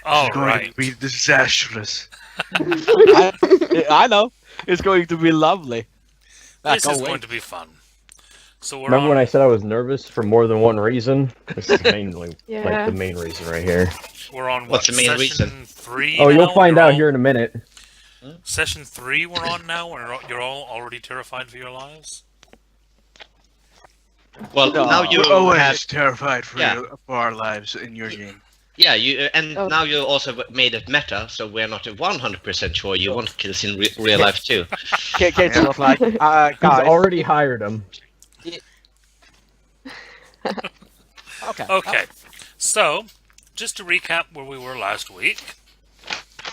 All It's going right. to be disastrous. I know. It's going to be lovely. This can't is going wait. to be fun. So we're Remember on. when I said I was nervous for more than one reason? This is mainly like Yeah. the main reason right here. We're on what? What's the main Session reason? 3 Oh, now? you'll find You're out all- here in a minute. Session 3 we're on now, and you're all already terrified for your lives? Well, No. now you We're always have, terrified for, Yeah. for our lives in your game. yeah, you and Oh. now you also made it meta, so we're not 100% sure you want kills in real life too. Kate was like, He's guys. already hired him. Okay. Okay, so just to recap where we were last week,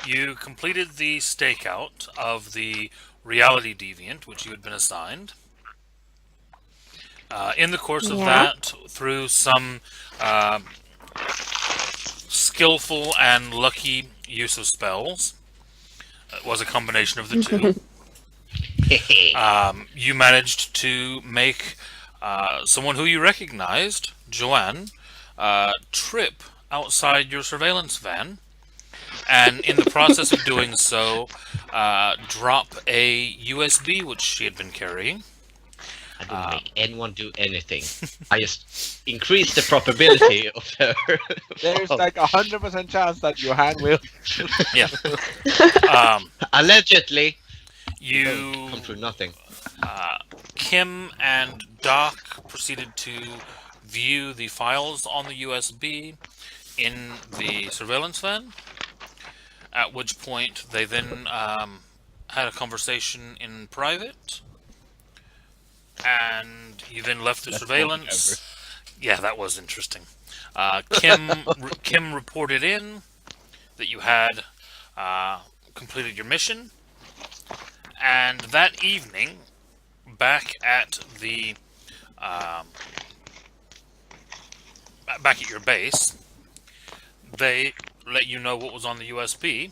you completed the stakeout of the reality deviant, which you had been assigned. In the course of Yeah. that, through some skillful and lucky use of spells, it was a combination of the two. You managed to make someone who you recognized, Joanne, trip outside your surveillance van, and in the process of doing so, drop a USB which she had been carrying. I didn't make anyone do anything. I just increased the probability of her. There's like 100% chance that your hand will. Yeah. Allegedly, You, come through nothing. Kim and Doc proceeded to view the files on the USB in the surveillance van, at which point they then had a conversation in private, and you then left the surveillance. Yeah, that was interesting. Kim reported in that you had completed your mission, and that evening, back at the back at your base, they let you know what was on the USB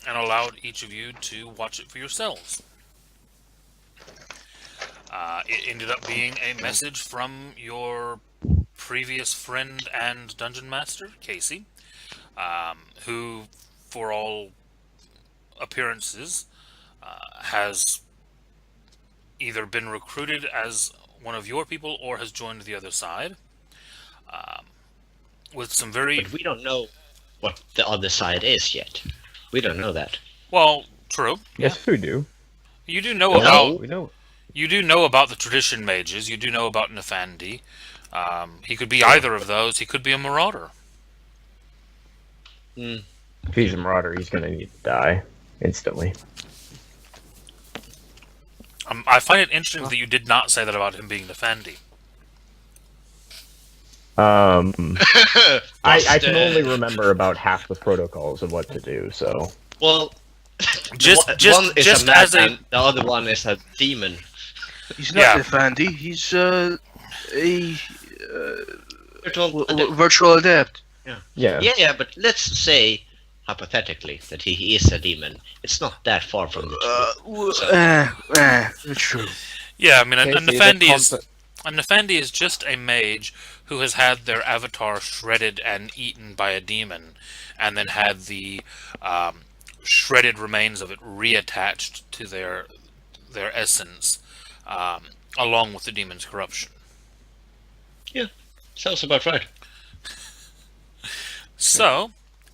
and allowed each of you to watch it for yourselves. It ended up being a message from your previous friend and dungeon master, Casey, who, for all appearances, has either been recruited as one of your people or has joined the other side. With some very... But we don't know what the other side is yet. We don't know that. Well, true. Yes, we do. You do know No. about... We know. You do know about the tradition mages. You do know about Nefandi. He could be either of those. He could be a marauder. Hmm. If he's a marauder, he's gonna need to die instantly. I find it interesting that you did not say that about him being Nefandi. I can only remember about half the protocols of what to do, so... Well, Just one is just a as a... madman, the other one is a demon. He's not Yeah. a Fandy, he's a Virtual- virtual adept. Yeah. Yeah, but let's say, hypothetically, that he is a demon. It's not that far from the truth. It's true. Yeah, I mean, a Casey, the Nefandi is... concept- A Nefandi is just a mage who has had their avatar shredded and eaten by a demon, and then had the shredded remains of it reattached to their essence, along with the demon's corruption. Sounds about right. So,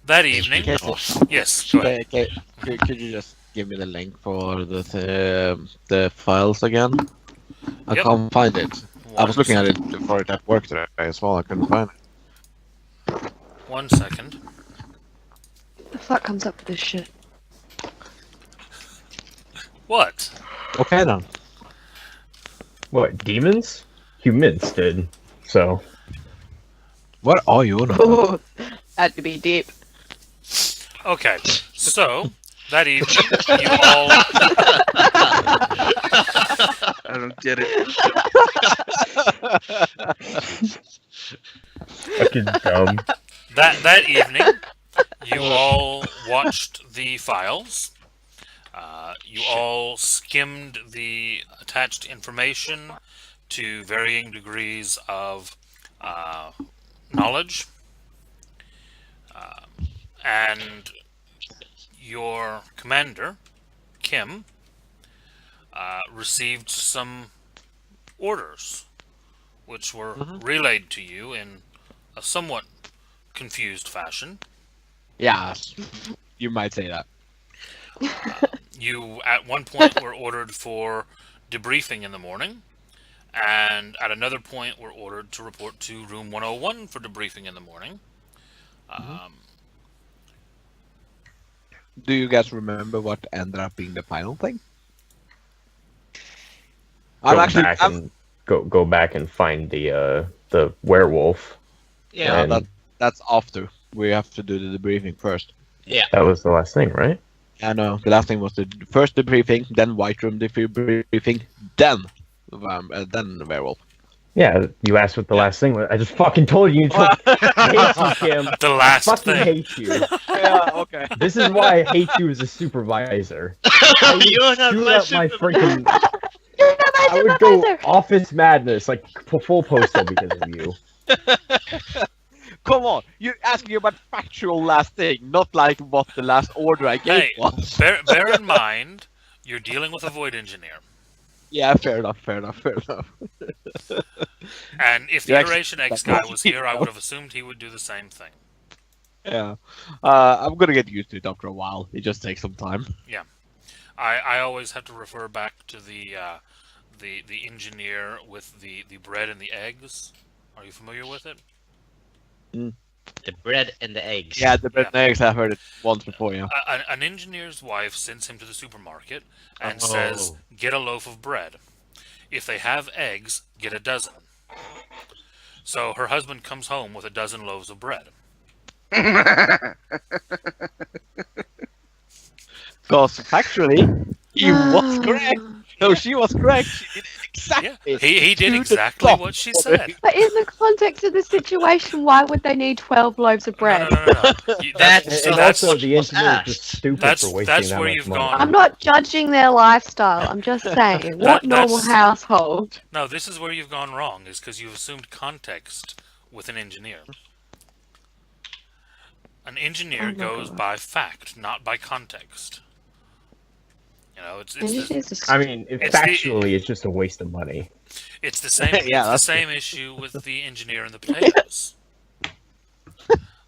that evening... Casey, Yes, go ahead. could you just give me the link for the files again? I Yep. can't find it. I was looking at it for it at work today as well. I couldn't find it. 1 second. The fuck comes up with this shit? What? Okay then. What, demons? Humans did, so... What are you on about? Oh, had to be deep. Okay, so, that evening, you all... I don't get it. Fucking dumb. That evening, you all watched the files. You all skimmed the attached information to varying degrees of knowledge. and your commander, Kim, received some orders, which were relayed to you in a somewhat confused fashion. Yeah, you might say that. You, at one point, were ordered for debriefing in the morning, and at another point were ordered to report to room 101 for debriefing in the morning. Do you guys remember what ended up being the final thing? Go back and find the werewolf. Yeah. And That's after. We have to do the debriefing first. Yeah. that was the last thing, right? I know. The last thing was the first debriefing, then White Room debriefing, then the werewolf. Yeah, you asked what the last thing was. I just fucking told you. I hate you, Kim. The last I fucking thing. hate you. Yeah, okay. This is why I hate you as a supervisor. You're not Shoot my up my freaking. You're not my I would go supervisor! office madness, like full postal because of you. Come on, you're asking about factual last thing, not like what the last order I gave Hey, was. bear in mind, you're dealing with a void engineer. Yeah, fair enough. And if the You're actually- Iteration X guy was here, I would have assumed he would do the same thing. Yeah. I'm gonna get used to it after a while. It just takes some time. I always have to refer back to the engineer with the bread and the eggs. Are you familiar with it? The bread and the eggs. Yeah, the bread and eggs, I've heard it once before, yeah. An engineer's wife sends him to the supermarket and says, "Get a loaf of bread. If they have eggs, get a dozen." So her husband comes home with a dozen loaves of bread. Because factually, he was correct. No, she was correct. She did Yeah, exactly. he did to the exactly dot. what she said. But in the context of the situation, why would they need 12 loaves of bread? No. That's- And that's also, the what's engineer is just asked. stupid That's- for wasting that's that where much you've money. gone. I'm not judging their lifestyle. I'm just saying, what normal that's- household? No, this is where you've gone wrong, is because you've assumed context with an engineer. An engineer Oh my goes God. by fact, not by context. You know, it's Engineers are I stupid. mean, It's the- factually, it's just a waste of money. it's the same. Yeah, it's the that's same issue with the engineer and the potatoes.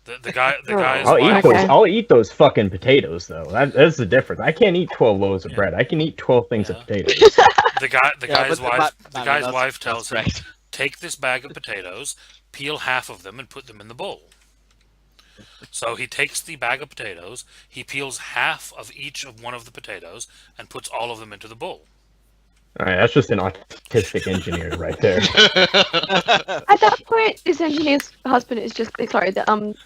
The guy's I'll wife. eat Okay. those. I'll eat those fucking potatoes, though. That's the difference. I can't eat 12 loaves of bread. I can eat 12 things of potatoes. The guy's wife tells him, "Take this bag of potatoes, peel half of them, and put them in the bowl." So he takes the bag of potatoes, he peels half of each of one of the potatoes, and puts all of them into the bowl. All right, that's just an autistic engineer right there. At that point, this engineer's husband is just the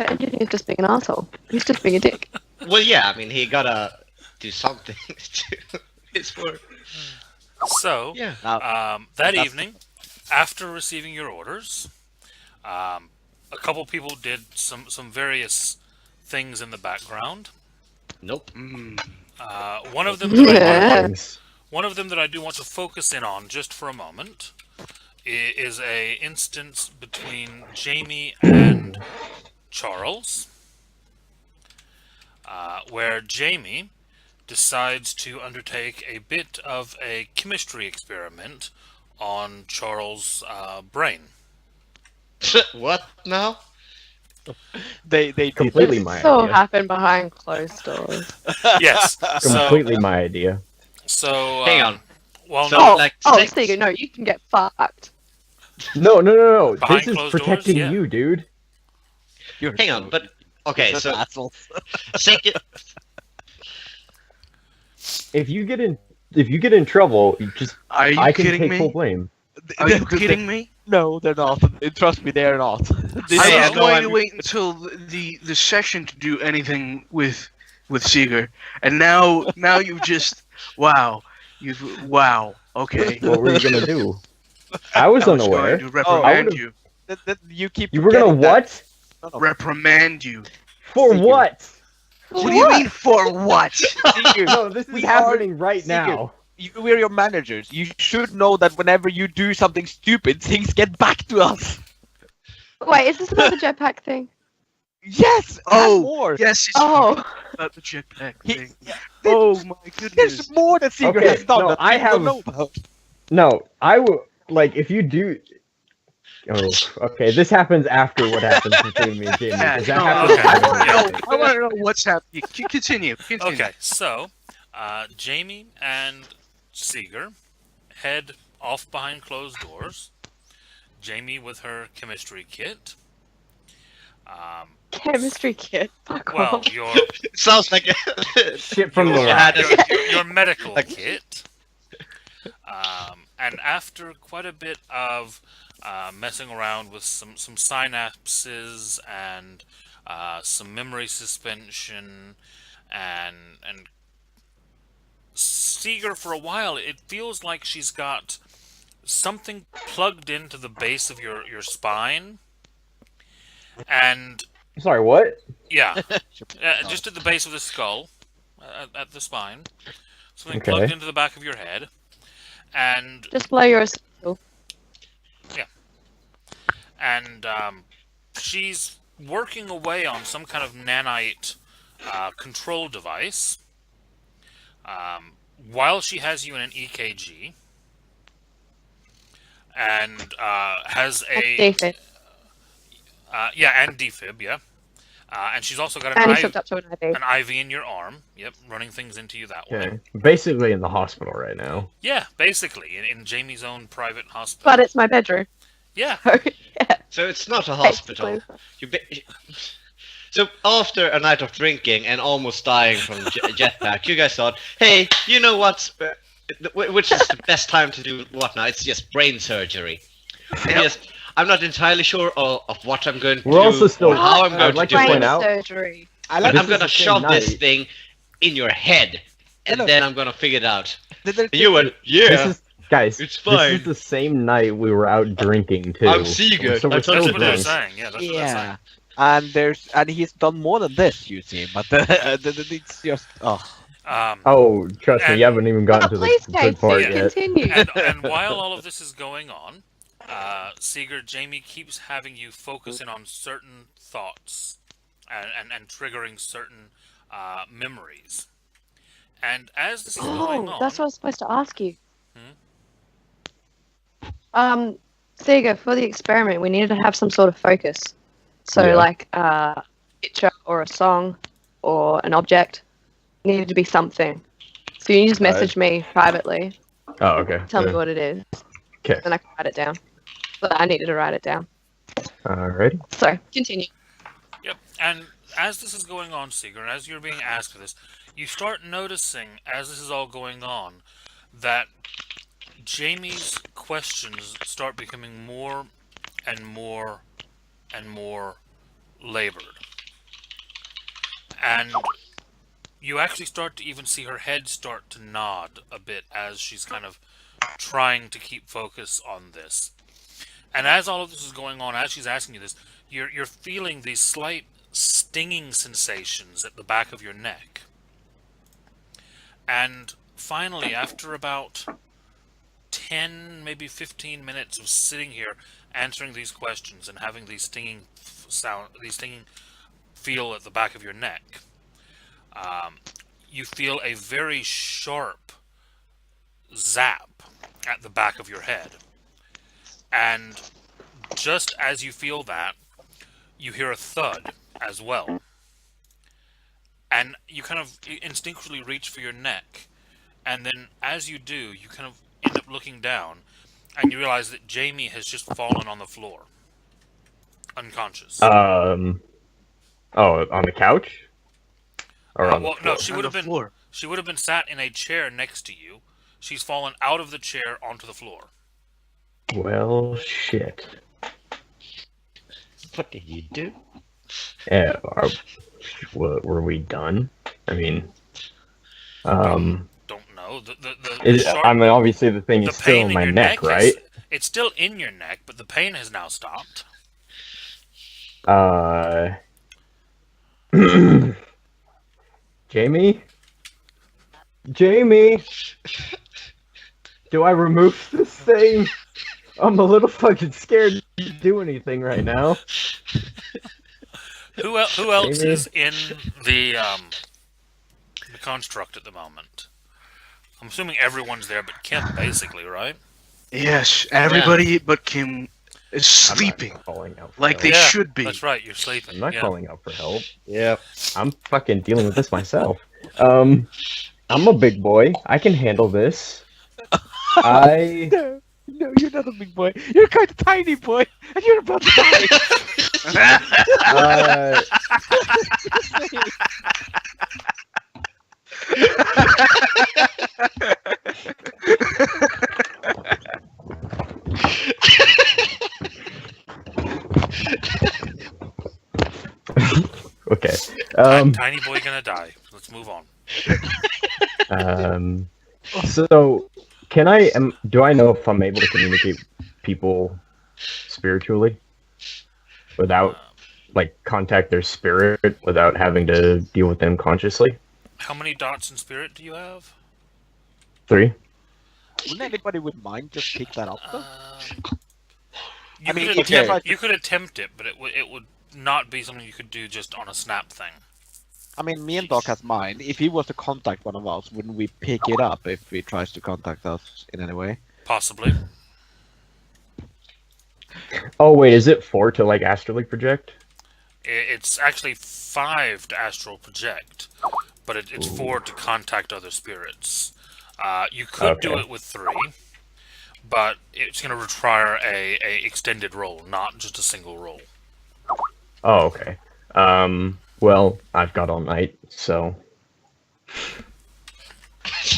engineer's just being an asshole. He's just being a dick. Well, yeah, I mean, he gotta do something to his work. So, Yeah. that That's- evening, after receiving your orders, a couple people did some various things in the background. Nope. One of them that Yeah. Things. one of them that I do want to focus in on just for a moment is a instance between Jamie and Charles, where Jamie decides to undertake a bit of a chemistry experiment on Charles' brain. What now? They Completely This my all idea. happened behind closed doors. Yes. Completely my idea. So Hang on. Well, So, no, like, Oh, sex- Seeger, no, you can get fucked. No. Behind This is closed protecting doors, yeah. you, dude. hang on, but okay, so second, If you get in trouble, you just Are you I can kidding take full me? blame. Are you kidding me? No, they're not. Trust me, they're not. This I is was no going to one- wait until the session to do anything with Seeger, and now you've just wow, okay. What were you gonna do? I was I was unaware. going to reprimand would've- you. You keep. You were gonna forgetting that- what? No, no. Reprimand you. For Seeker. what? What do you mean for what? Seeger, No, this is We have- happening right Seeger. now. we're your managers. You should know that whenever you do something stupid, things get back to us. Wait, is this another jetpack thing? Yes. Oh, and more. Yes, it's Oh, about the jetpack He- thing. yeah, Oh my goodness. There's more that Sigurd Okay, has done no, that I people don't have- know about. No, I will like if you do. Oh, okay. This happens after what happens between me and Jamie. Yeah, Because that no, happens. okay. I want to Yeah. know. I want to know what's happening. Continue. Okay, so Jamie and Seeger head off behind closed doors. Jamie with her chemistry kit. chemistry kit. Fuck Well, off. your Sounds like Shit from the your, lab. your medical Like- kit. And after quite a bit of messing around with some synapses and some memory suspension and Seeger, for a while, it feels like she's got something plugged into the base of your spine. And Sorry, what? yeah, just at the base of the skull, at the spine. Something Okay. plugged into the back of your head. And Just blow your essential. and she's working away on some kind of nanite control device while she has you in an EKG and has a David. and defib, yeah, and she's also got And he's an hooked up to an IV. IV in your arm, yep, running things into you that way. Okay. Basically in the hospital right now. Yeah, basically in Jamie's own private hospital. But it's my bedroom. Yeah, So, yeah. So it's not a hospital. So after a night of drinking and almost dying from jetpack, you guys thought, hey, you know what's which is the best time to do what now? It's just brain surgery. Yes, I'm not entirely sure of what I'm going to We're do also still- or how I'm I'd going like to to do point it. out- surgery. I But like I'm this is gonna the same shove this night. thing in your head, and Hello. then I'm gonna figure it out. the- And you went, This yeah, is guys. it's This fine. is the same night we were out drinking too. I'm Seager. So we're I still that's told what they're drunk. saying. Yeah, that's what they're saying. Yeah, and he's done more than this, you see. But it's just Oh, trust me, And- you haven't even But gotten to the please, good part Yeah. yet. continue. And while all of this is going on, Seeger, Jamie keeps having you focus in on certain thoughts and triggering certain memories. And as this is going Oh, on, that's what I was supposed to ask you. Sega, for the experiment, we needed to have some sort of focus. So, Yeah. like a picture or a song or an object needed to be something. So you just message me privately, Oh, okay. tell me what it is, Okay. then I can write it down. But I needed to write it down. Alrighty. So, continue. Yep. And as this is going on, Seeger, and as you're being asked for this, you start noticing, as this is all going on, that Jamie's questions start becoming more and more and more labored. And you actually start to even see her head start to nod a bit as she's kind of trying to keep focus on this. And as all of this is going on, as she's asking you this, you're feeling these slight stinging sensations at the back of your neck. And finally, after about 10, maybe 15 minutes of sitting here answering these questions and having these stinging feel at the back of your neck, you feel a very sharp zap at the back of your head. And just as you feel that, you hear a thud as well. And you kind of instinctually reach for your neck. And then as you do, you kind of end up looking down and you realize that Jamie has just fallen on the floor. Unconscious. Oh, on the couch? Or on well, the no, floor? she On would the have been floor. she would have been sat in a chair next to you. She's fallen out of the chair onto the floor. Well, shit. What did you do? Yeah, were we done? I mean, Don't know. The is, sharp- I mean, obviously the thing the is still pain in in my your neck, neck right? is, it's still in your neck, but the pain has now stopped. Jamie? Jamie? Do I remove this thing? I'm a little fucking scared to do anything right now. Who else Maybe. is in the construct at the moment? I'm assuming everyone's there, but Kim, basically, right? Yes, everybody but Kim is I'm sleeping not calling out for like help. they Yeah, should be. That's right. You're sleeping. I'm not yeah. calling out for help. Yeah. I'm fucking dealing with this myself. I'm a big boy. I can handle this. I No, you're not a big boy. You're quite a tiny boy, and you're about to die. uh, okay. Tiny boy gonna die. Let's move on. So can do I know if I'm able to communicate people spiritually without like contact their spirit without having to deal with them consciously? How many dots in spirit do you have? 3. Wouldn't anybody would mind just pick that up though? You I mean, could if you attempt, tried to- you could attempt it, but it would not be something you could do just on a snap thing. I mean, me and Doc has mine. If he was to contact one of us, wouldn't we pick it up if he tries to contact us in any way? Possibly. Oh wait, is it 4 to like astrally project? It's actually 5 to astral project, but it's 4 to contact other spirits. You could do Okay. it with 3, but it's going to require a extended roll, not just a single roll. Oh, okay. Well, I've got all night, so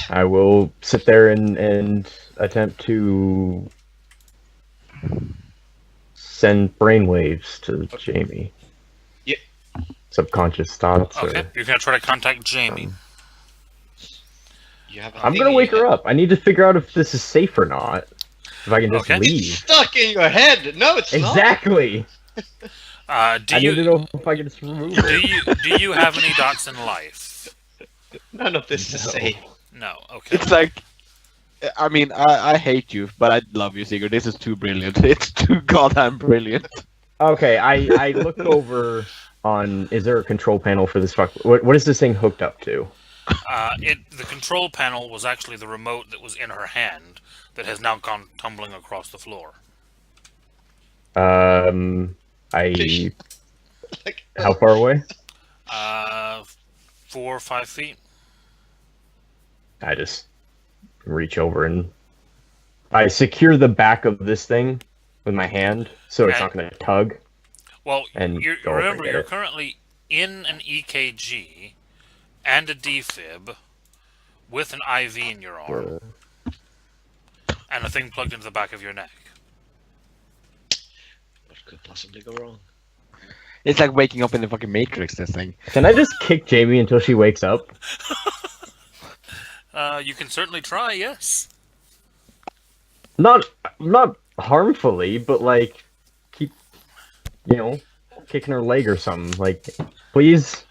I will sit there and attempt to send brainwaves to Jamie. Yeah. Subconscious thoughts. Okay, Or... you're going to try to contact Jamie. You have a I'm thing gonna in wake your her head. up. I need to figure out if this is safe or not. If I can just Okay. It's leave. stuck in your head. No, it's not. Exactly. Do I need to you know if I can just remove it. do you have any dots in life? None of this is No. safe. No. Okay. It's like, I mean, I hate you, but I love you, Sigurd. This is too brilliant. It's too goddamn brilliant. Okay, I looked over on. Is there a control panel for this fuck? What is this thing hooked up to? The control panel was actually the remote that was in her hand that has now gone tumbling across the floor. I. Like, How far away? 4 or 5 feet. I just reach over and I secure the back of this thing with my hand, so it's not going to tug. Well, And you're, go over and remember, get you're it. currently in an EKG and a defib with an IV in your arm and a thing plugged into the back of your neck. what could possibly go wrong? It's like waking up in the fucking Matrix, this thing. Can I just kick Jamie until she wakes up? You can certainly try, yes. Not harmfully, but like keep, kicking her leg or something. Like, please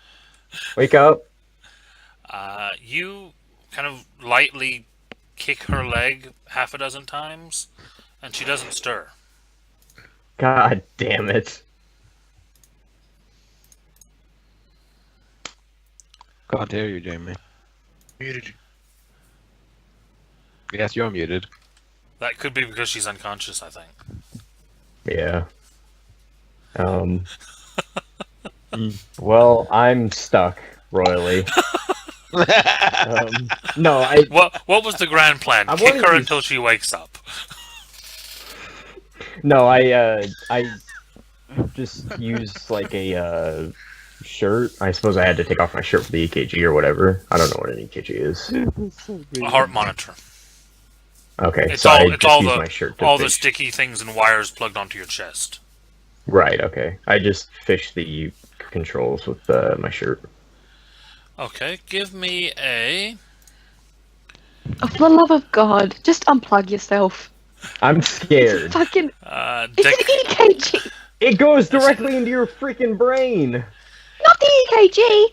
wake up. You kind of lightly kick her leg half a dozen times, and she doesn't stir. God damn it. God dare you, Jamie. Muted. Yes, you're muted. That could be because she's unconscious, I think. Yeah. Well, I'm stuck royally. No, I What was the grand plan? I Kick wanted her to- until she wakes up. no, I just used like a shirt. I suppose I had to take off my shirt for the EKG or whatever. I don't know what an EKG is. A heart monitor. Okay, It's so all- I it's just all used the- my shirt to All the fish. sticky things and wires plugged onto your chest. Right. Okay, I just fished the controls with my shirt. Okay, give me a... Oh, for the love of God, just unplug yourself. I'm scared. Fucking. Deck... It's an EKG, It goes directly into your freaking brain. not the EKG,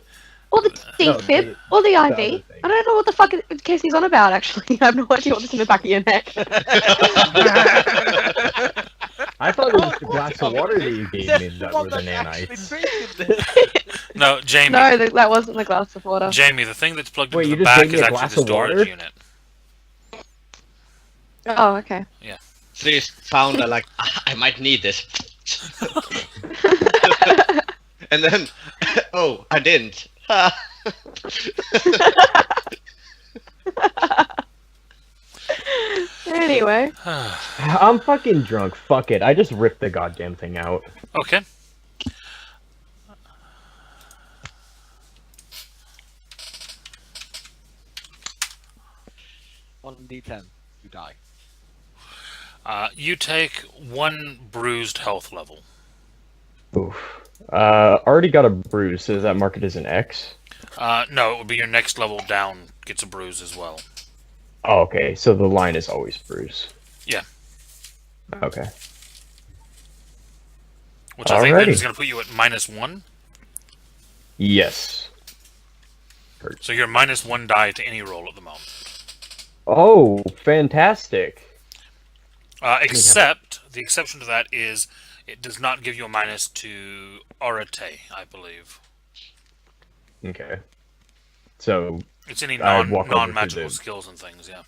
or the No, defib, or the IV. other thing. I don't know what the fuck Casey's on about. Actually, I have no idea what's in the back of your neck. I thought it was the glass of water that you gave me that were the actually nanites. drinking this. No, Jamie. No, that wasn't the glass of water. Jamie, the thing that's plugged Wait, into you the just back gave me is a actually glass the of storage water? unit. Oh, okay. So you found that, like, I might need this. And then, oh, I didn't. Anyway, I'm fucking drunk. Fuck it. I just ripped the goddamn thing out. Okay. On D10, you die. You take 1 bruised health level. Oof. Already got a bruise, so does that mark it as an X? No, it would be your next level down gets a bruise as well. Oh, okay, so the line is always bruise. Yeah. Okay. Which I think then Alrighty. is going to put you at -1. Yes. So you're -1 die to any roll at the moment. Oh, fantastic. Except, the exception to that is it does not give you a minus to Arate, I believe. Okay. So, It's any I walk over to non-magical the- skills and things, yeah.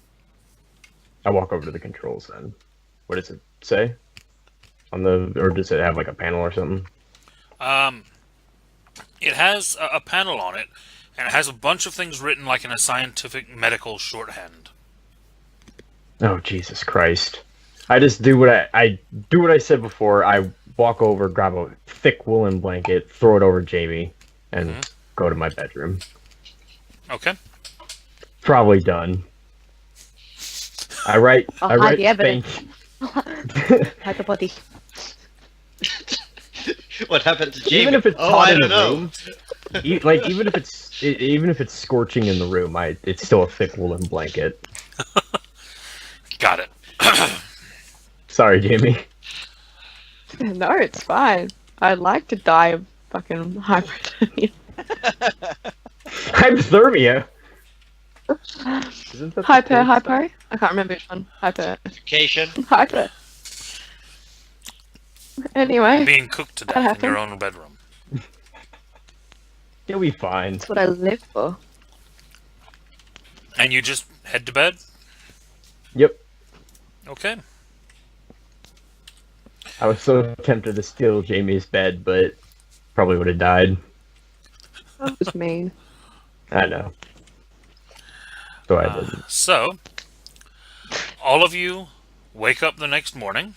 I walk over to the controls then. What does it say? On the, or does it have like a panel or something? It has a panel on it, and it has a bunch of things written like in a scientific medical shorthand. Oh, Jesus Christ. I just do what I do what I said before. I walk over, grab a thick woolen blanket, throw it over Jamie, and go to my bedroom. Okay. Probably done. I write I'll I hide write the evidence. spank. Hide the body. What happened to Jamie? Even if it's oh, hot I in don't the know. room, even if it's scorching in the room, it's still a thick woolen blanket. Got it. Sorry, Jamie. No, it's fine. I'd like to die of fucking hypothermia. Hypothermia. Isn't that the Hyper. cold I can't remember which one. Hyper. Vacation. Anyway, Being cooked to That death in your happened. own bedroom. You'll be fine. that's what I live for. And you just head to bed? Yep. Okay. I was so tempted to steal Jamie's bed, but probably would have died. That was mean. I know. So I didn't. So, all of you wake up the next morning.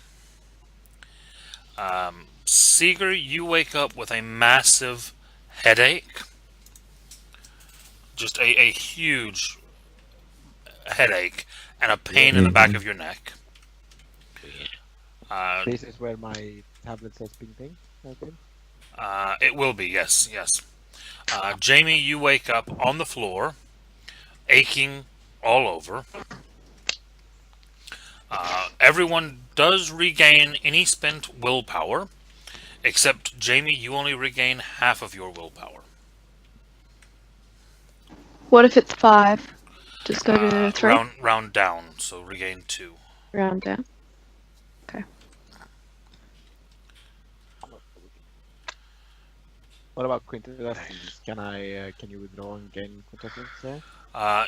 Seeger, you wake up with a massive headache. Just a huge headache and a pain in the back of your neck. This is where my tablet says ping ping. Okay. It will be, yes. Jamie, you wake up on the floor, aching all over. Everyone does regain any spent willpower, except Jamie, you only regain half of your willpower. What if it's 5? Just go to 3? Round down, so regain 2. Round down. What about quintessence? Can you withdraw and gain quintessence there?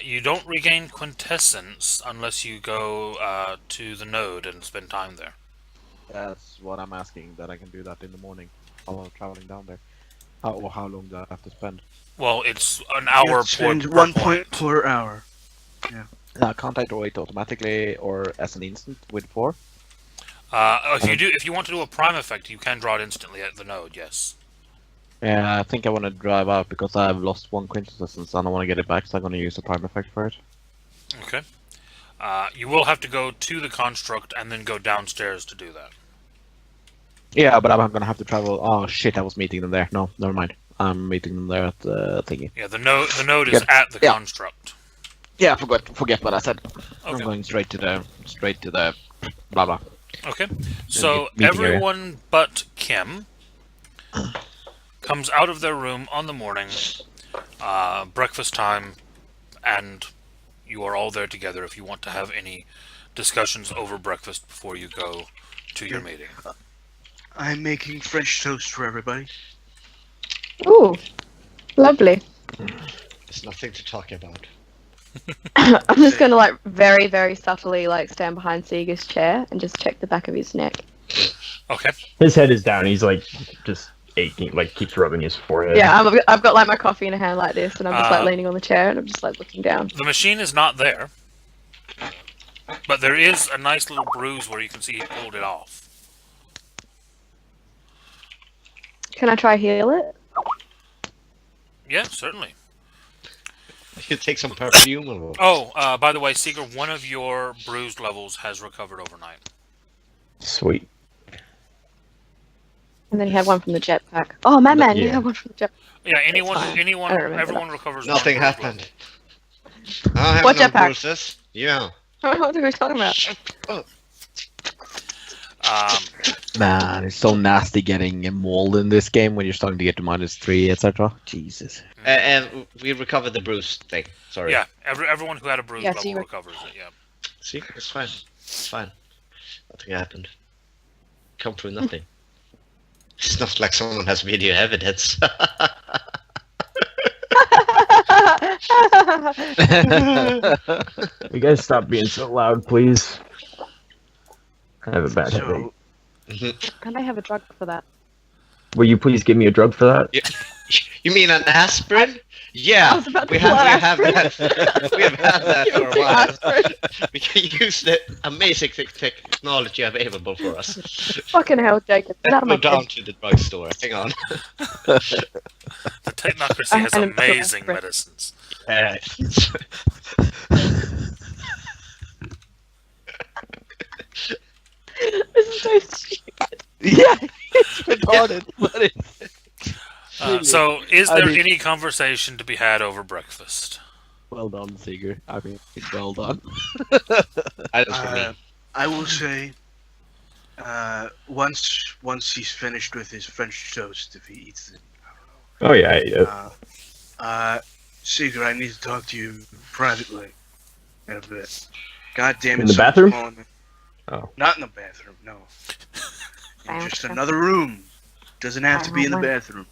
You don't regain quintessence unless you go to the node and spend time there. That's what I'm asking. That I can do that in the morning while traveling down there. How long do I have to spend? Well, it's an You hour have to spend per 1 point. point per hour. Can't I draw it automatically or as an instant with 4? If you want to do a prime effect, you can draw it instantly at the node. Yes. Yeah, I think I want to drive out because I've lost 1 quintessence and I want to get it back, so I'm going to use a prime effect for it. Okay. You will have to go to the construct and then go downstairs to do that. Yeah, but I'm going to have to travel. Oh shit, I was meeting them there. No, never mind. I'm meeting them there at the thingy. Yeah, the node is Yeah. at the Yeah. construct. Yeah, forget what I said. I'm Okay. going straight to the blah blah. Okay. So meeting area. everyone but Kim comes out of their room on the morning, breakfast time, and you are all there together if you want to have any discussions over breakfast before you go to your meeting. I'm making French toast for everybody. Ooh, lovely. There's nothing to talk about. I'm just gonna like very, very subtly like stand behind Seeger's chair and just check the back of his neck. Okay. His head is down. He's like just aching, like keeps rubbing his forehead. Yeah, I've got like my coffee in a hand like this, and I'm just like Uh, leaning on the chair, and I'm just like looking down. The machine is not there, but there is a nice little bruise where you can see he pulled it off. Can I try heal it? Yeah, certainly. You take some perfume or Oh, by the way, Seeger, one of your bruised levels has recovered overnight. Sweet. And then you have one from the jetpack. Oh, man, you Yeah. have one from the jetpack. Yeah, anyone, fine. I don't remember everyone recovers. nothing one bruised happened. I have What no jetpack? bruises. Yeah. What are we talking about? level. Man, it's so nasty getting mauled in this game when you're starting to get to -3, etc. Jesus. And we recovered the bruise thing. Sorry. Yeah, everyone who had a bruised Yeah, so level you recovers it. Yeah. See, it's fine. It's fine. Nothing happened. Come through nothing. It's not like someone has video evidence. You guys stop being so loud, please. I have a bad headache. So, Can I have a drug for that? Will you please give me a drug for that? You mean an aspirin? I Yeah, was about to we pull have out that. We have had that for a Take while. aspirin. We can use the amazing technology available for us. Fucking hell, Jacob. Get out of Go my down bed. to the drugstore. Hang on. The Technocracy has And- amazing medicines. This is so stupid. Yeah, it's retarded, but it's So, is I there mean- any conversation to be had over breakfast? well done, Seeger. I mean, it's well done. That is for me. I will say, once he's finished with his French toast, if he eats it, Oh yeah. Seeger, I need to talk to you privately in a bit. God damn it! In the someone's bathroom? calling me. Oh. Not in the bathroom, no. In just another room. Doesn't have to be in the bathroom.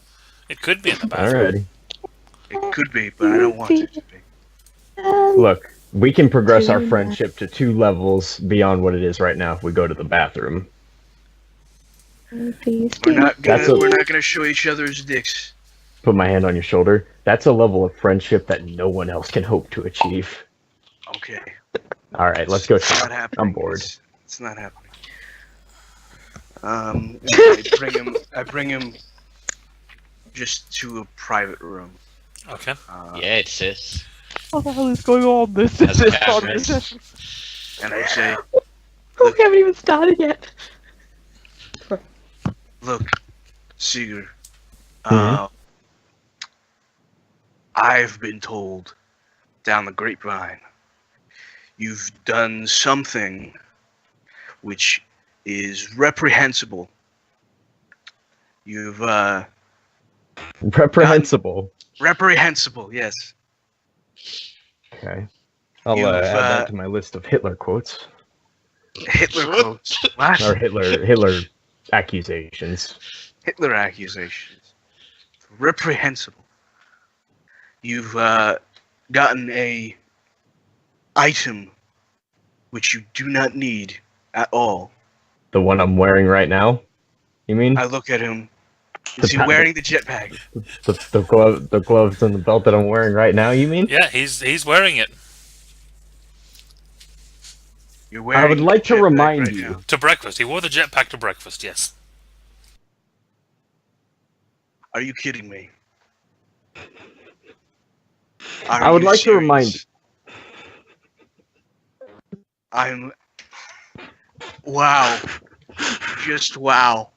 It could be in the bathroom. Alrighty. It could be, but I don't want it to be. Look, we can progress our friendship to 2 levels beyond what it is right now if we go to the bathroom. Please, We're not That's gonna a- we're not gonna show each other's dicks. Put my hand on your shoulder. That's a level of friendship that no one else can hope to achieve. Okay. Alright, let's go. It's not happening. I'm bored. It's not happening. I bring him just to a private room. Okay. Yeah, it says. What the hell is going on? This Has is cameras. And I say, We haven't even started yet. look, Seeger, Mhm. I've been told down the grapevine you've done something which is reprehensible. You've reprehensible. reprehensible, yes. Okay. I'll You've, add that to my list of Hitler quotes. Hitler quotes. What? Or Hitler accusations. Hitler accusations. Reprehensible. You've gotten a item which you do not need at all. The one I'm wearing right now? You mean? I look at him. The Is he pa- wearing the jetpack? The gloves and the belt that I'm wearing right now, you mean? Yeah, he's wearing it You're wearing I would like the to jetpack remind right you. now. to breakfast. He wore the jetpack to breakfast. Yes. Are you kidding me? I would like to remind I'm. Wow. Just wow.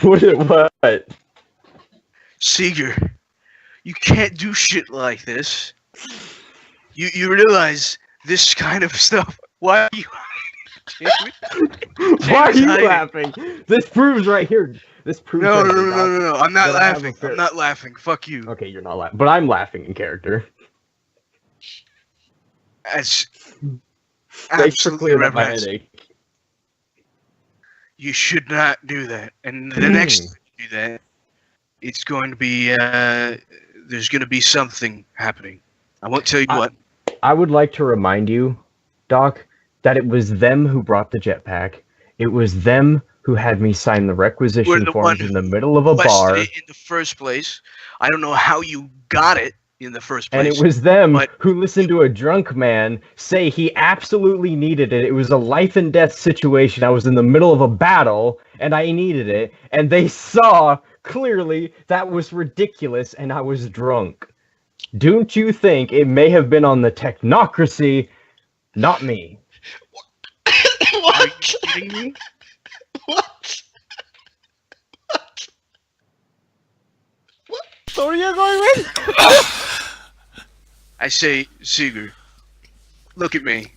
What? Seeger, you can't do shit like this. You realize this kind of stuff. Why are you? Why are you hiding. laughing? This proves right here. This proves. No, right no, here, no, no, Doc. no, no. I'm not But I have a laughing. fair- I'm not laughing. Fuck you. Okay, you're not laughing, but I'm laughing in character. That's Thanks for absolutely clearing up my reprehensible. headache. You should not do that. And the next time you do that, it's going to be, there's going to be something happening. I won't tell you what. I would like to remind you, Doc, that it was them who brought the jetpack. It was them who had me sign the requisition forms in the middle of a bar. In the first place. I don't know how you got it in the first place. And it was them who listened to a drunk man say he absolutely needed it. It was a life and death situation. I was in the middle of a battle, and I needed it. And they saw clearly that was ridiculous, and I was drunk. Don't you think it may have been on the technocracy, not me? Are you kidding me? What? Sorry, you're going with? I say, Seeger, look at me.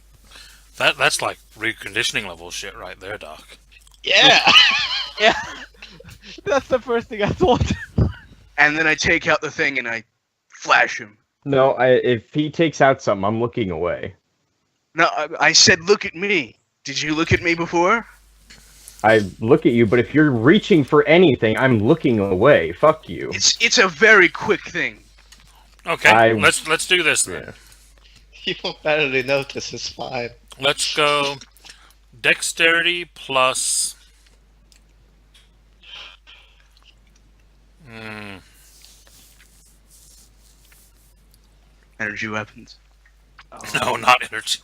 That's like reconditioning level shit right there, Doc. Yeah. Yeah. That's the first thing I thought. And then I take out the thing and I flash him. No, if he takes out something, I'm looking away. No, I said look at me. Did you look at me before? I look at you, but if you're reaching for anything, I'm looking away. Fuck you. It's a very quick thing. Okay, let's do this then. Yeah. You won't barely notice. It's fine. Let's go dexterity plus. Energy weapons. No, not energy.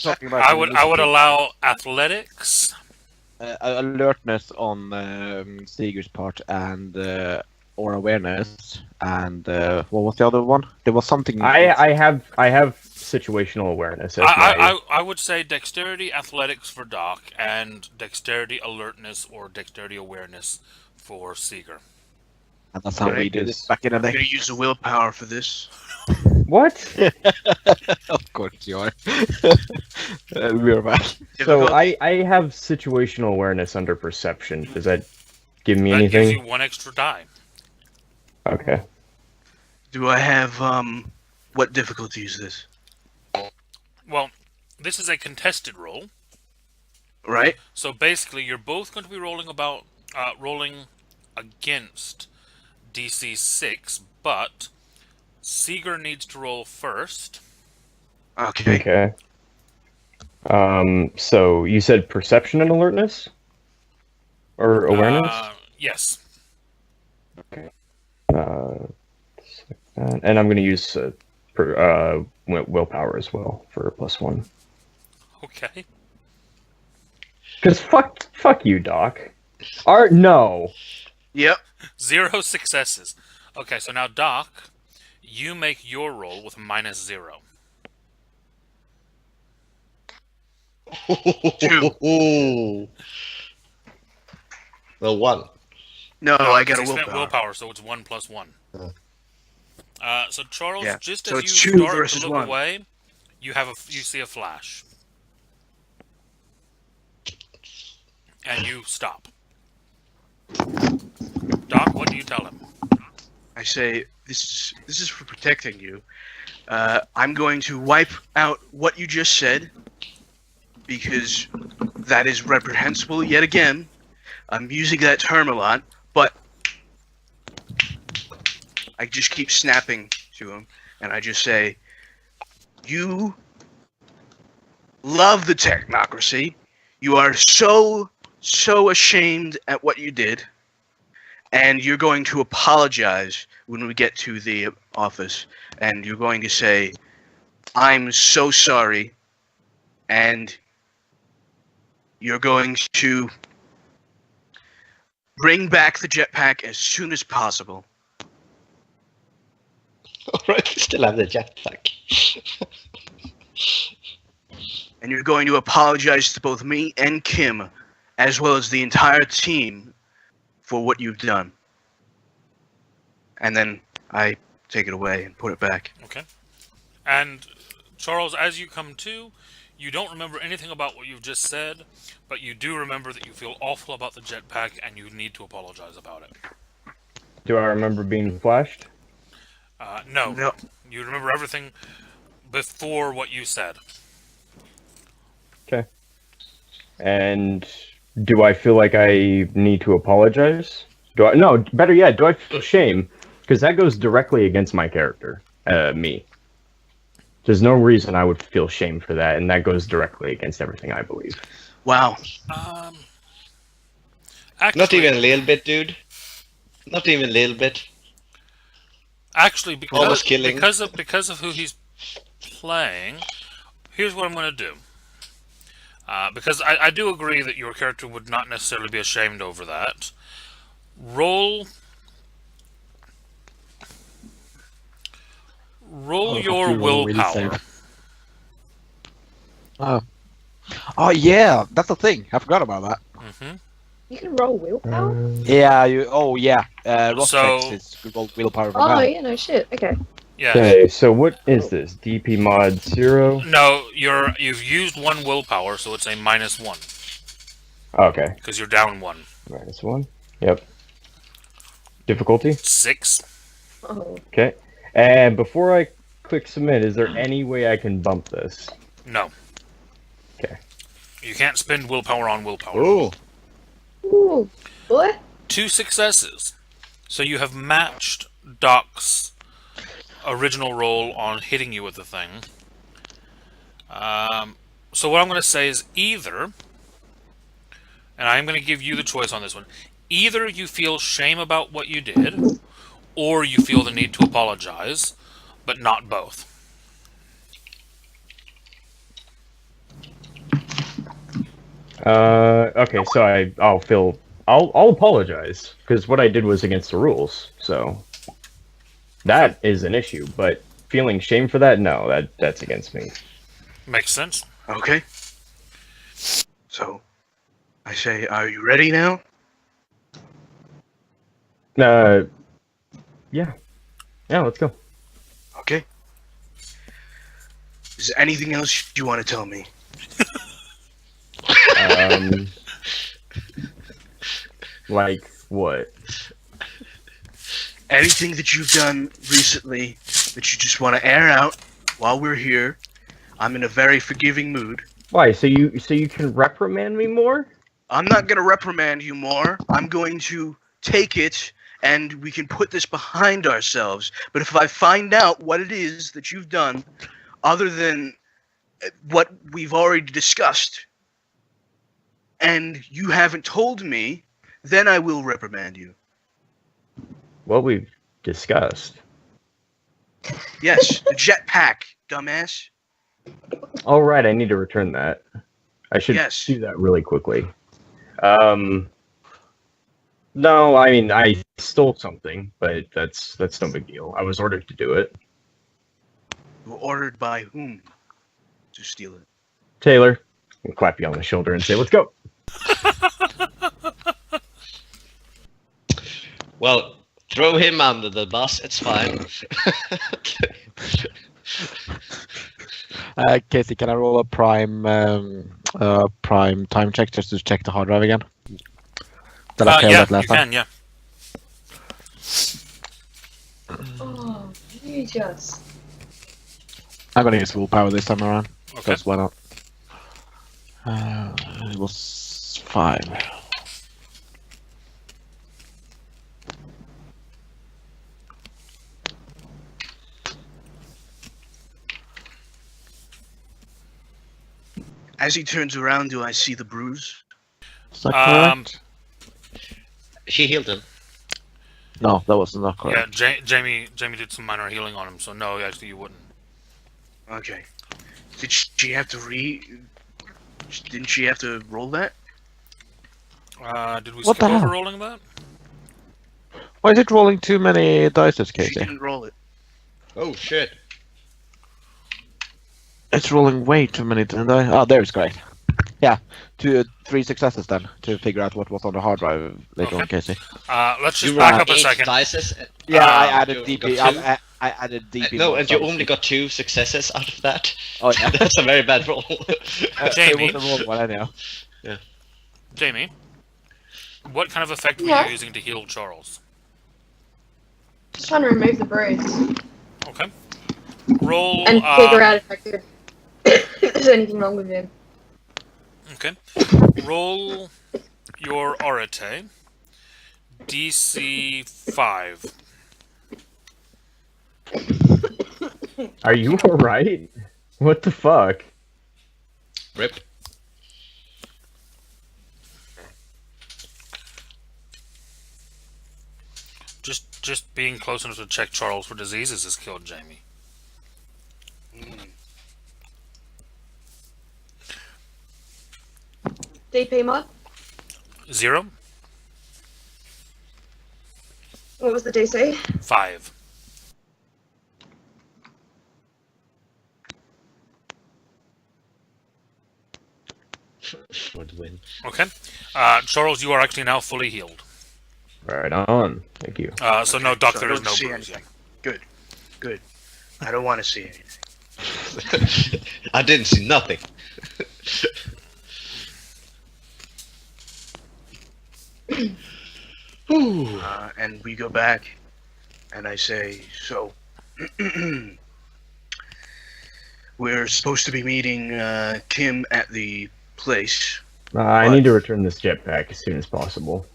Talking about I would allow athletics. Alertness on Seeger's part and or awareness and what was the other one? There was something. I have situational awareness. As I would say dexterity athletics for Doc and dexterity alertness or dexterity awareness for Seeger. And that's how we did it back in the I'm day. gonna use the willpower for this. What? Of course you are. We're back. So I have situational awareness under perception. Does that give me That anything? gives you one extra die. Okay. Do I have what difficulty is this? Well, this is a contested roll. Right? So basically, you're both going to be rolling against DC 6, but Seeger needs to roll first. Okay. Okay. So you said perception and alertness? Or awareness? Yes. Okay. And I'm going to use willpower as well for +1. Okay. Because fuck you, Doc. No. Yep. 0 successes. Okay, so now Doc, you make your roll with -0. 2. Well, 1. No, I got a He spent willpower. so it's 1 + 1. Oh. So Charles, Yeah, just so as it's you 2 start versus to look 1. away, you see a flash, and you stop. Doc, what do you tell him? I say this is for protecting you. I'm going to wipe out what you just said because that is reprehensible yet again. I'm using that term a lot, but I just keep snapping to him, and I just say, you love the technocracy. You are so ashamed at what you did, and you're going to apologize when we get to the office, and you're going to say, I'm so sorry, and you're going to bring back the jetpack as soon as possible. Alright, we still have the jetpack. And you're going to apologize to both me and Kim, as well as the entire team, for what you've done. And then I take it away and put it back. Okay. And Charles, as you come to, you don't remember anything about what you've just said, but you do remember that you feel awful about the jetpack and you need to apologize about it. Do I remember being flashed? No. No. You remember everything before what you said. Okay. And do I feel like I need to apologize? No, better yet, do I feel shame? Because that goes directly against my character, me. There's no reason I would feel shame for that, and that goes directly against everything I believe. Wow. Actually, Not even a little bit, dude. Not even a little bit. Actually, Almost killing. because of who he's playing, here's what I'm going to do. Because I do agree that your character would not necessarily be ashamed over that. Roll your willpower. Oh yeah, that's the thing. I forgot about that. Mm-hmm. You can roll willpower? Yeah, you. Oh yeah. Rock So- checks is roll willpower for Oh, that. yeah, no shit. Okay. Yeah. Okay, so what is this? DP mod 0? No, you've used one willpower, so it's a -1 Okay, because you're down 1. -1. Yep. Difficulty? 6. Oh. Okay. And before I click submit, is there any way I can bump this? No. Okay. You can't spend willpower on willpower. Ooh. Ooh, boy. 2 successes. So you have matched Doc's original roll on hitting you with the thing. So what I'm going to say is either, and I'm going to give you the choice on this one, either you feel shame about what you did, or you feel the need to apologize, but not both. Okay, so I'll apologize because what I did was against the rules. So that is an issue, but feeling shame for that, no, that's against me. Makes sense. Okay. So, I say, are you ready now? Yeah, let's go. Okay. Is there anything else you want to tell me? Like what? Anything that you've done recently that you just want to air out while we're here? I'm in a very forgiving mood. Why? So you can reprimand me more? I'm not going to reprimand you more. I'm going to take it and we can put this behind ourselves. But if I find out what it is that you've done other than what we've already discussed and you haven't told me, then I will reprimand you. What we've discussed. Yes, the jetpack, dumbass. All right, I need to return that. I should Yes. do that really quickly. No, I mean I stole something, but that's no big deal. I was ordered to do it. You were ordered by whom to steal it? Taylor, I'll clap you on the shoulder and say, "Let's go." Well, throw him under the bus. It's fine. Casey, can I roll a prime time check just to check the hard drive again? That I failed Yeah, at last you time. can, yeah. Oh, you just. I'm gonna use willpower this time around. Okay. Because why not? It was 5. As he turns around, do I see the bruise? Is that correct? She healed him. No, that was not Yeah, correct. Jamie did some minor healing on him, so no, actually you wouldn't. Okay. Did she have to Didn't she have to roll that? Did we What skip the over hell? rolling that? Why is it rolling too many dice, She Casey? didn't roll it. Oh shit. It's rolling way too many dice. Oh, there it's correct. Yeah, 3 successes then to figure out what was on the hard drive later on, Okay. Casey. Let's just You back rolled up a 8 second. dices. Yeah, I Um, added you DP. got 2? I added DP. No, more, and you so- only got 2 successes out of that. Oh yeah. That's a very bad roll. Jamie. It was a roll one, I know. Jamie, what kind of effect were Yeah. you using to heal Charles? Just trying to remove the bruise Okay. Roll. and figure out if I could. If there's anything wrong with him. Okay. Roll your Arete. DC 5. Are you alright? What the fuck? Rip. Just being close enough to check Charles for diseases has killed Jamie. DP mod. 0. What was the DC? 5. For the win. Okay. Charles, you are actually now fully healed. Right on. Thank you. So no, Doc, there I is don't no see bruise. anything. Good. I don't want to see anything. I didn't see nothing. And we go back, and I say, so, we're supposed to be meeting Kim at the place. I need to return this jetpack as soon as possible.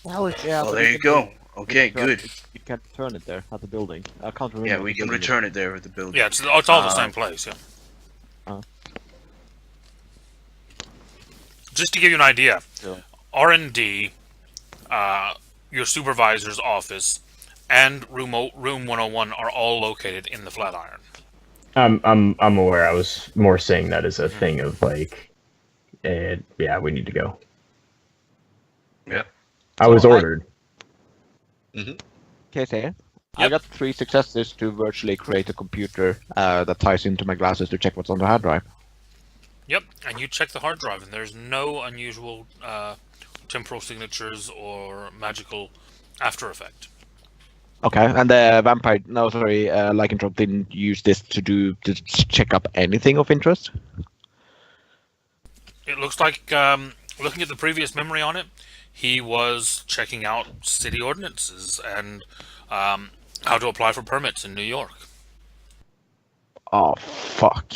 Well, yeah, Well, but there you go. Okay, good. You can return it there at the building. I can't remember. Yeah, what we the can building is. return it there at the building. Yeah, it's all the same place. Yeah. Just to give you an idea, Yeah. R&D, your supervisor's office, and room 101 are all located in the Flatiron. I'm aware. I was more saying that as a thing of like, yeah, we need to go. Yeah. I was So ordered. KC, I got 3 successes to virtually create a computer that ties into my glasses to check what's on the hard drive. Yep, and you check the hard drive, and there's no unusual temporal signatures or magical after effect. Okay, and the vampire, no, sorry, Lycanthrope didn't use this to check up anything of interest? It looks like, looking at the previous memory on it, he was checking out city ordinances and how to apply for permits in New York. Oh, fuck.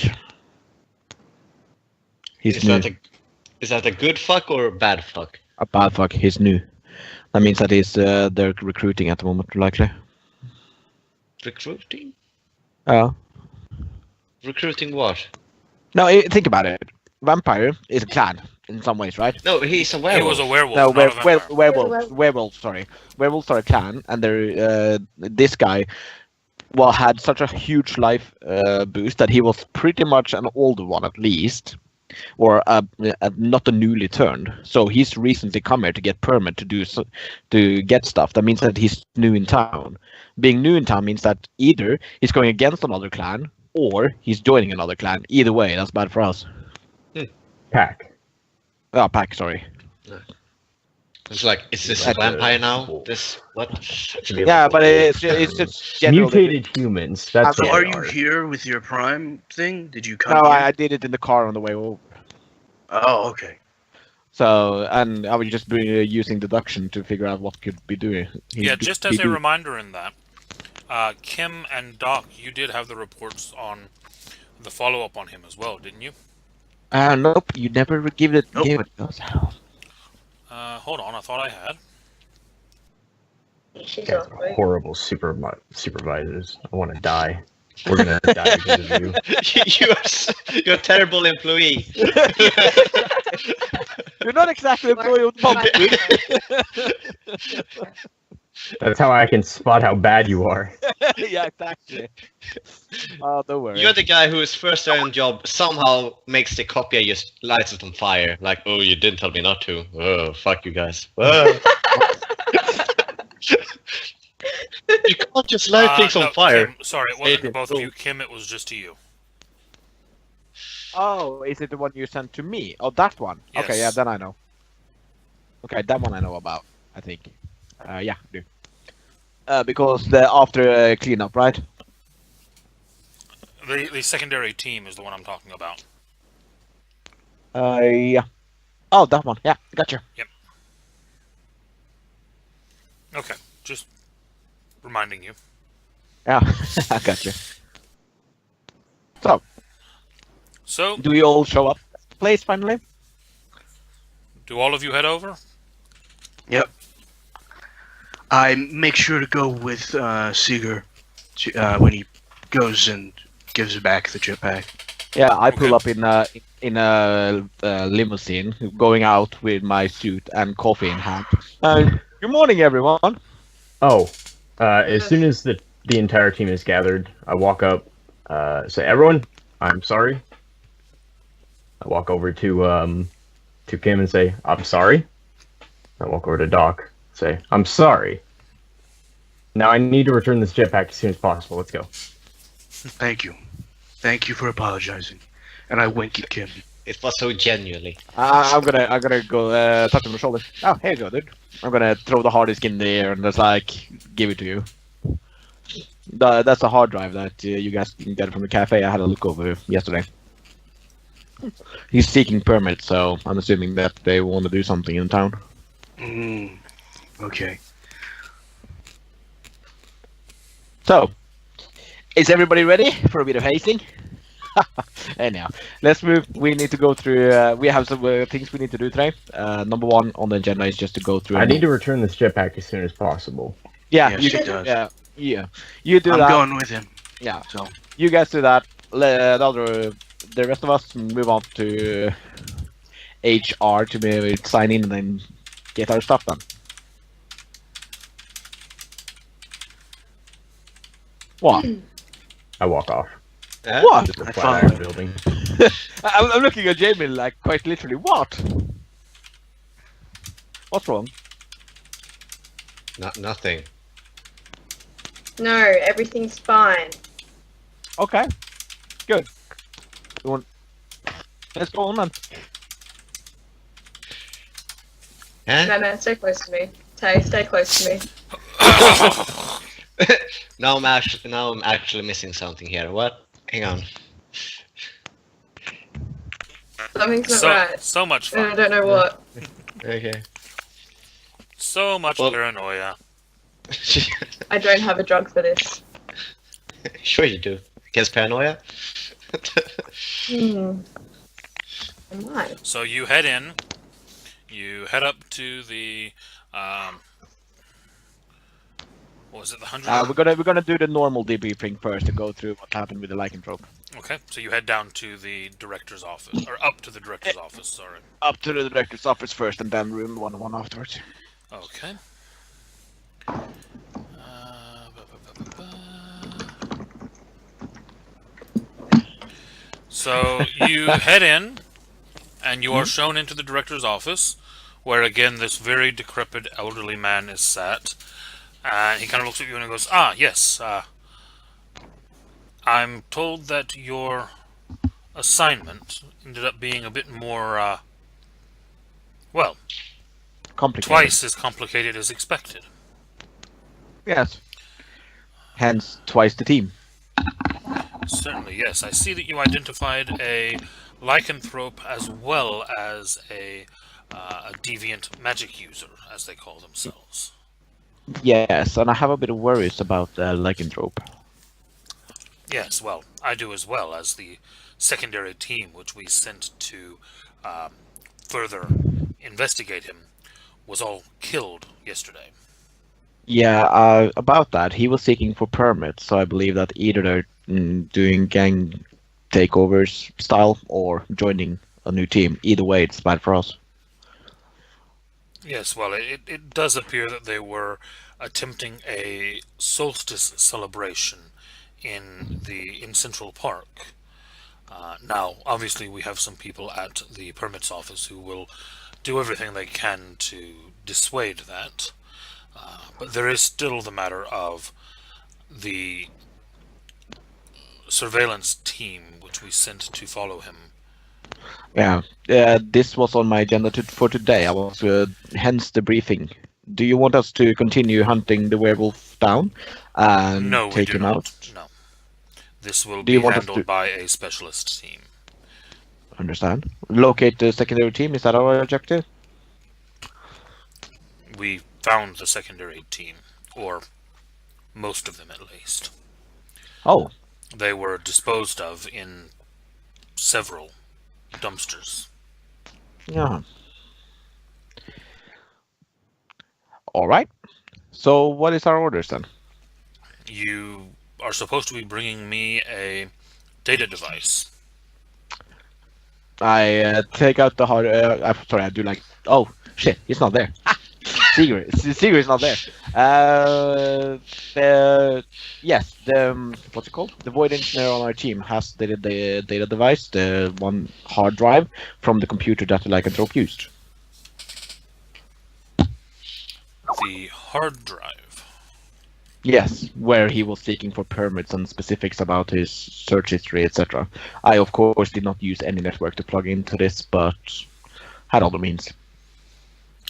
He's Is new. that a good fuck or a bad fuck? A bad fuck, he's new. That means that they're recruiting at the moment, likely. Recruiting? Oh. Recruiting what? No, think about it. Vampire is a clan, in some ways, right? No, he's a He werewolf. was a werewolf, No, not a vampire. werewolves, sorry. Werewolves are a clan, and they're, this guy had such a huge life boost that he was pretty much an older one at least, or not a newly turned. So he's recently come here to get permit to get stuff. That means that he's new in town. Being new in town means that either he's going against another clan, or he's joining another clan. Either way, that's bad for us. Pack. Oh, pack, sorry. It's like, is this a That's vampire now? cool. This what? Yeah, but it's just generally. Mutated humans. That's So what are they you here with your Prime thing? Did you come No, here? I did it in the car on the way over. Oh, okay. So, and I was just using deduction to figure out what could be doing. Yeah, just as a reminder in that, Kim and Doc, you did have the reports on the follow-up on him as well, didn't you? Nope, you never gave it. Nope. Gave it to us. Hold on, I thought I had. Guys are horrible supervisors. I want to die. We're gonna die because of you. You're a terrible employee. You're not exactly employee of the month. That's how I can spot how bad you are. Yeah, exactly. Oh, don't worry. You're the guy who his first day on job somehow makes the copy just lights it on fire. Like, oh, you didn't tell me not to. Oh, fuck you guys. Oh. You can't just light things on No, fire. Kim, sorry, it wasn't to It- both of you. Kim, it was just to you. Oh, is it the one you sent to me? Oh, that one. Okay, yeah, Yes. then I know. Okay, that one I know about. I think. Yeah, I do. Because the after cleanup, right? The secondary team is the one I'm talking about. Yeah. Oh, that one. Yeah, gotcha. Okay, just reminding you. Yeah, I gotcha. So, So, do we all show up at the place finally? Do all of you head over? Yep. I make sure to go with Seeger when he goes and gives back the jetpack. Yeah, I pull Okay. up in a limousine, going out with my suit and coffee in hand. Good morning, everyone. Oh, as soon as the entire team is gathered, I walk up, say, "Everyone, I'm sorry." I walk over to Kim and say, "I'm sorry." I walk over to Doc, say, "I'm sorry. Now I need to return this jetpack as soon as possible. Let's go." Thank you. Thank you for apologizing. And I wink at Kim. It was so genuinely. I'm gonna go touch him on the shoulder. Oh, here you go, dude. I'm gonna throw the hard disk in the air and just like give it to you. That's a hard drive that you guys can get from the cafe. I had a look over yesterday. He's seeking permits, so I'm assuming that they want to do something in town. Okay. So, is everybody ready for a bit of hazing? Anyhow, let's move. We need to go through. We have some things we need to do today. Number one on the agenda is just to go through. I need to return this jetpack as soon as possible. Yeah, Yes, you he do. does. Yeah. You do I'm that. going with him. Yeah. So You guys do that. The rest of us move on to HR to maybe sign in and then get our stuff done. What? I walk off. What? Just a I flat follow iron him. building. I'm looking at Jamie like quite literally. What? What's wrong? Nothing. No, everything's fine. Okay. Good. Let's go on then. Huh? No, man, stay close to me. Tay, stay close to me. Now I'm actually missing something here. What? Hang on. Something's not So right. so much And I fun. don't know what. Okay. So much Well- paranoia. I don't have a drug for this. Sure you do. Against paranoia? I might. So you head in. You head up to the what was it? The 100. We're gonna do the normal debriefing first to go through what happened with the lycanthrope. Okay, so you head down to the director's office, or up to the director's office. Sorry. Up to the director's office first, and then room 101 afterwards. Okay. Ba, ba, ba. So you head in, and you are shown into the director's office, where again this very decrepit elderly man is sat. And he kind of looks at you and he goes, "Ah, yes. I'm told that your assignment ended up being a bit more, well, Complicated. twice as complicated as expected." Yes. Hence, twice the team. Certainly, yes. I see that you identified a lycanthrope as well as a deviant magic user, as they call themselves. Yes, and I have a bit of worries about the lycanthrope. Yes, well, I do as well, as the secondary team which we sent to further investigate him was all killed yesterday. Yeah, about that, he was seeking for permits, so I believe that either they're doing gang takeovers style or joining a new team. Either way, it's bad for us. Yes, well, it does appear that they were attempting a solstice celebration in Central Park. Now, obviously, we have some people at the permits office who will do everything they can to dissuade that. But there is still the matter of the surveillance team which we sent to follow him. Yeah, this was on my agenda for today. I was hence the briefing. Do you want us to continue hunting the werewolf down and No, we take do him not. out? No. This will Do be you want us handled to- by a specialist team. Understand? Locate the secondary team. Is that our objective? We found the secondary team, or most of them at least. Oh, They were disposed of in several dumpsters. yeah. All right. So what is our orders then? You are supposed to be bringing me a data device. I take out the hard. Sorry, I do like. Oh shit, he's not there. Sigurd is not there. Yes, what's it called? The void engineer on our team has the data device, the one hard drive from the computer that the lycanthrope used. The hard drive. Yes, where he was seeking for permits and specifics about his search history, etc. I, of course, did not use any network to plug into this, but had other means.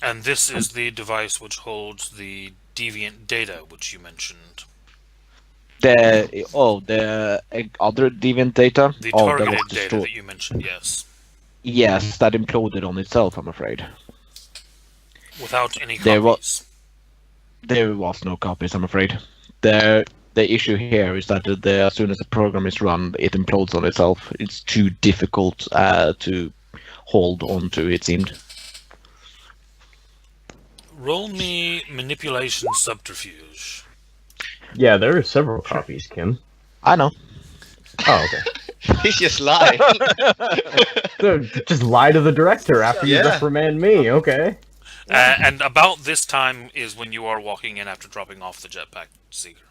And this is the device which holds the deviant data which you mentioned. The other deviant data. The That was targeted data destroyed. that you mentioned, yes. Yes, that imploded on itself, I'm afraid. Without any There copies. There was no copies, I'm afraid. The issue here is that as soon as the program is run, it implodes on itself. It's too difficult to hold on to, it seemed. Roll me manipulation subterfuge. Yeah, there are several copies, Kim. I know. Oh, okay. He's just lying. So, just lie to the director after you Yeah. reprimand me, okay? And about this time is when you are walking in after dropping off the jetpack seeker.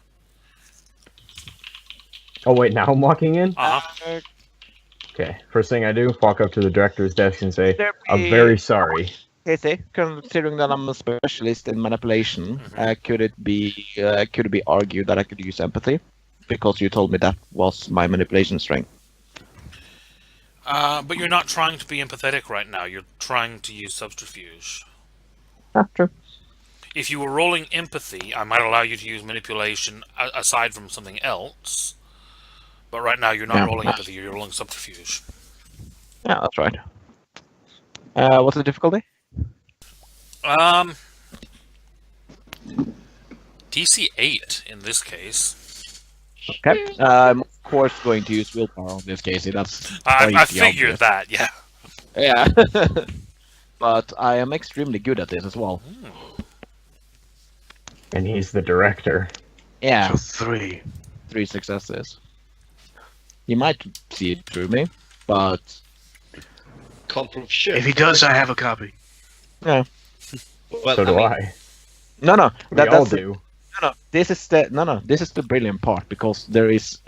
Oh wait, now I'm walking in? Uh-huh. Okay, first thing I do, walk up to the director's desk and say, There I'm be- very sorry. Casey, considering that I'm a specialist in manipulation, could it be argued that I could use empathy? Because you told me that was my manipulation strength. But you're not trying to be empathetic right now. You're trying to use subterfuge. True. If you were rolling empathy, I might allow you to use manipulation aside from something else. But right now, you're not Yeah. rolling empathy. You're rolling subterfuge. Yeah, that's right. What's the difficulty? DC 8 in this case. Okay. I'm of course going to use willpower on this, Casey. That's I quite figured obvious. that, yeah. Yeah. But I am extremely good at this as well. And he's the director. Yeah, So 3. 3 successes. You might see it through me, but Can't prove shit. If he does, I have a copy. Well, So do mean, I. no. We all That's do. No. This is the brilliant part, because there is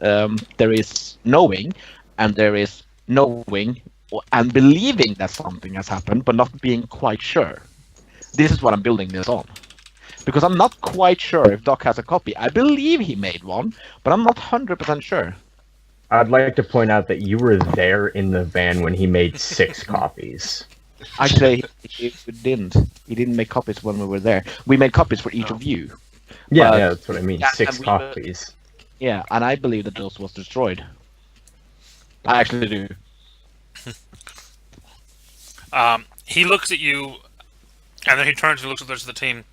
knowing, and there is knowing and believing that something has happened, but not being quite sure. This is what I'm building this on. Because I'm not quite sure if Doc has a copy. I believe he made one, but I'm not 100% sure. I'd like to point out that you were there in the van when he made 6 copies. Actually, he didn't. He didn't make copies when we were there. We made copies for each of you. Yeah, But- yeah, that's what I mean. Yeah, 6 and we- copies. Yeah, and I believe that those was destroyed. I actually do. He looks at you, and then he turns and looks at the rest of the team,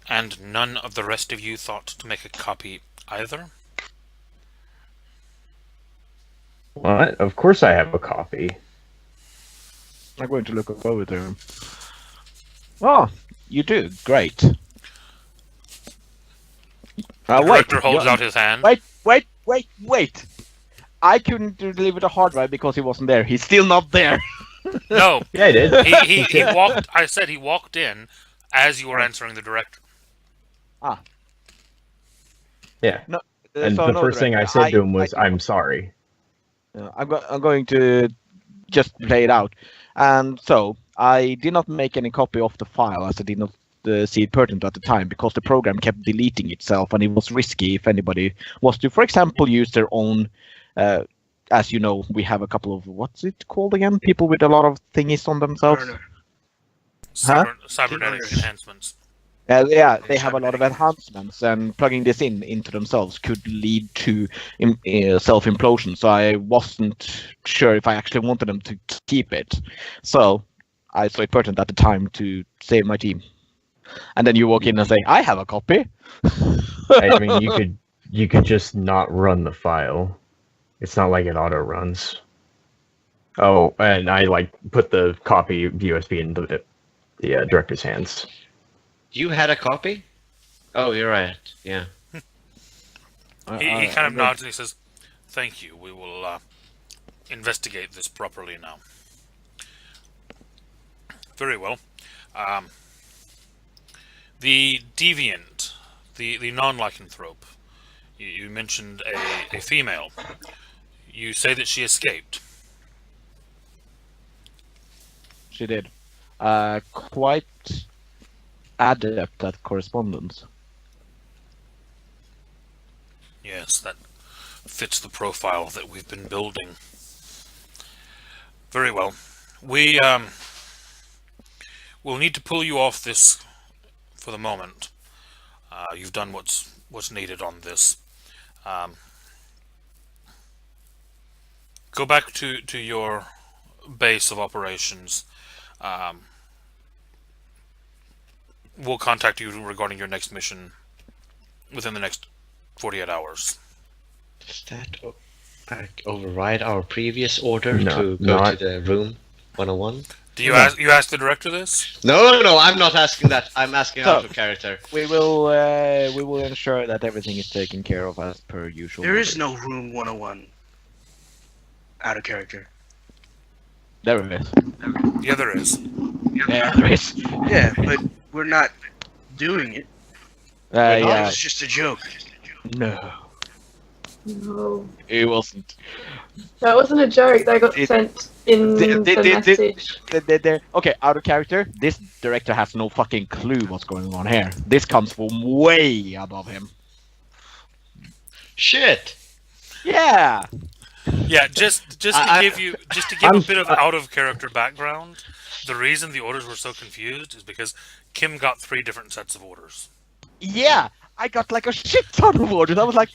and none of the rest of you thought to make a copy either? What? Of course I have a copy. I'm going to look over to him. Oh, you do? Great. The Wait, director holds you- out his hand. Wait! I couldn't deliver the hard drive because he wasn't there. He's still not there. No, Yeah, I did. he walked. I said he walked in as you were answering the director. Yeah. And So the no, first thing I director, said to him was, I'm sorry. I'm going to just play it out. And so, I did not make any copy of the file, as I did not see it pertinent at the time, because the program kept deleting itself, and it was risky if anybody was to, for example, use their own. As you know, we have a couple of, what's it called again? People with a lot of thingies on themselves. Burner. Cybernetic Learners. enhancements. Yeah, they have a lot of enhancements, and plugging this into themselves could lead to self-implosion. So I wasn't sure if I actually wanted them to keep it. So I saw it pertinent at the time to save my team. And then you walk in and say, "I have a copy." I mean, you could just not run the file. It's not like it auto runs. Oh, and I put the copy USB in the director's hands. You had a copy? Oh, you're right. Yeah. He kind of nods and he says, "Thank you. We will investigate this properly now." Very well. The deviant, the non-lycanthrope. You mentioned a female. You say that she escaped. She did. Quite adept at correspondence. Yes, that fits the profile that we've been building. Very well. We'll need to pull you off this for the moment. You've done what's needed on this. Go back to your base of operations. We'll contact you regarding your next mission within the next 48 hours. Does that override our previous order No, to go not- to the room 101? Do you ask the director this? No, I'm not asking that. I'm asking out of character. We will ensure that everything is taken care of as per usual. There is no room 101. Out of character. There it is. Yeah, there is. Yeah, there is. Yeah, but we're not doing it. Yeah. It's just a joke. No, No. it wasn't. That wasn't a joke. They got sent in the message. Okay, out of character. This director has no fucking clue what's going on here. This comes from way above him. Shit! Yeah. Yeah, just to give a bit of out of character background. The reason the orders were so confused is because Kim got 3 different sets of orders. Yeah. I got like a shit ton of orders. I was like,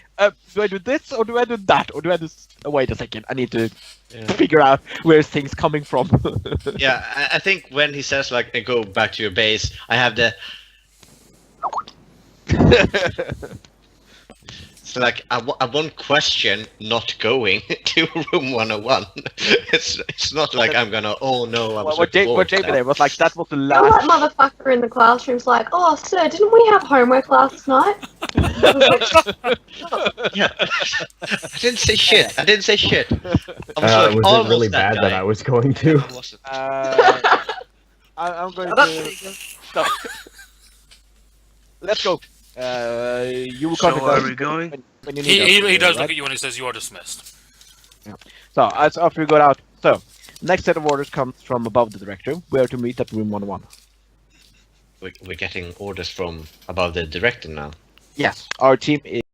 do I do this or do I do that or do I do? Wait a second. I need to figure out where's things coming from. Yeah, I think when he says like, go back to your base, I have the. It's like I won't question not going to room 101. It's not like I'm gonna. Oh no, I was. What Jamie there was like, that was the You know last. that motherfucker in the classroom's like, "Oh, sir, didn't we have homework last night?" Yeah. I didn't say shit. I didn't say shit. I was Was it almost really that bad guy. that I was going to? I wasn't. I'm going Oh, that's to pretty good. stop. Let's go. You will So contact are us we going? when you need us, He does right? look at you and he says you are dismissed. So, as after we got out, so next set of orders comes from above the director. We are to meet at room 101. We're getting orders from above the director now. Yes, our team is